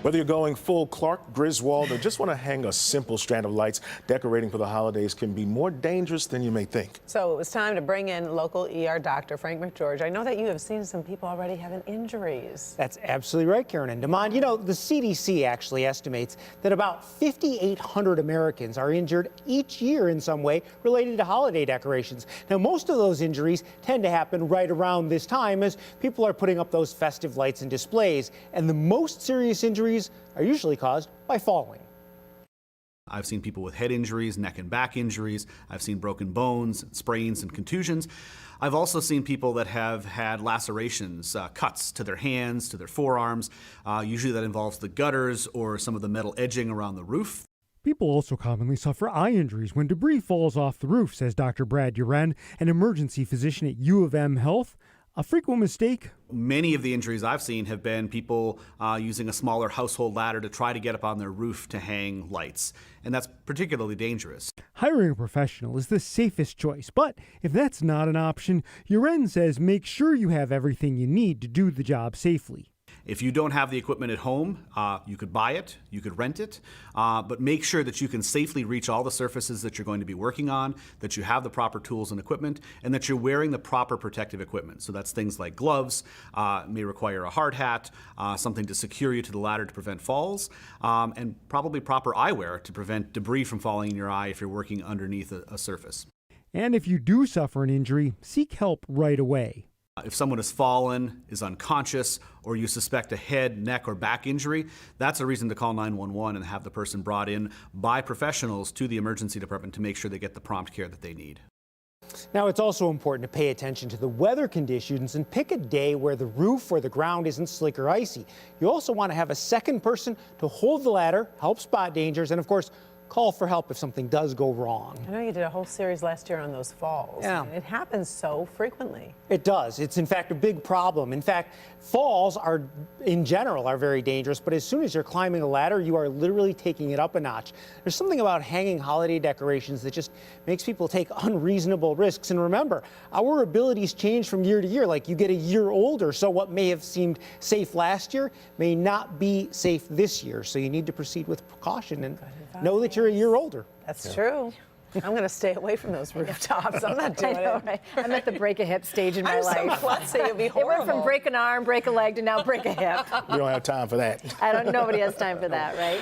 Whether you're going full Clark Griswold or just want to hang a simple strand of lights, decorating for the holidays can be more dangerous than you may think. So it was time to bring in local ER doctor Frank McGeorge. I know that you have seen some people already having injuries. That's absolutely right, Karen and Damon. You know, the CDC actually estimates that about 5,800 Americans are injured each year in some way related to holiday decorations. Now, most of those injuries tend to happen right around this time as people are putting up those festive lights and displays. And the most serious injuries are usually caused by falling. I've seen people with head injuries, neck and back injuries. I've seen broken bones, sprains, and contusions. I've also seen people that have had lacerations, cuts to their hands, to their forearms. Usually that involves the gutters or some of the metal edging around the roof. People also commonly suffer eye injuries when debris falls off the roof, says Dr. Brad Uren, an emergency physician at U of M Health. A frequent mistake. Many of the injuries I've seen have been people using a smaller household ladder to try to get up on their roof to hang lights, and that's particularly dangerous. Hiring a professional is the safest choice, but if that's not an option, Uren says make sure you have everything you need to do the job safely. If you don't have the equipment at home, you could buy it, you could rent it, but make sure that you can safely reach all the surfaces that you're going to be working on, that you have the proper tools and equipment, and that you're wearing the proper protective equipment. So that's things like gloves, may require a hard hat, something to secure you to the ladder to prevent falls, and probably proper eyewear to prevent debris from falling in your eye if you're working underneath a surface. And if you do suffer an injury, seek help right away. If someone has fallen, is unconscious, or you suspect a head, neck, or back injury, that's a reason to call 911 and have the person brought in by professionals to the emergency department to make sure they get the prompt care that they need. Now, it's also important to pay attention to the weather conditions and pick a day where the roof or the ground isn't slick or icy. You also want to have a second person to hold the ladder, help spot dangers, and of course, call for help if something does go wrong. I know you did a whole series last year on those falls. Yeah. It happens so frequently. It does. It's in fact a big problem. In fact, falls are, in general, are very dangerous, but as soon as you're climbing a ladder, you are literally taking it up a notch. There's something about hanging holiday decorations that just makes people take unreasonable risks. And remember, our abilities change from year to year. Like, you get a year older, so what may have seemed safe last year may not be safe this year. So you need to proceed with precaution and know that you're a year older. That's true. I'm going to stay away from those rooftops. I'm not doing I know, it. right? I'm at the break a hip stage in my I'm life. so klutzy, it'd be It horrible. went from break an arm, break a leg to now break a hip. We don't have time for that. Nobody has time for that, right?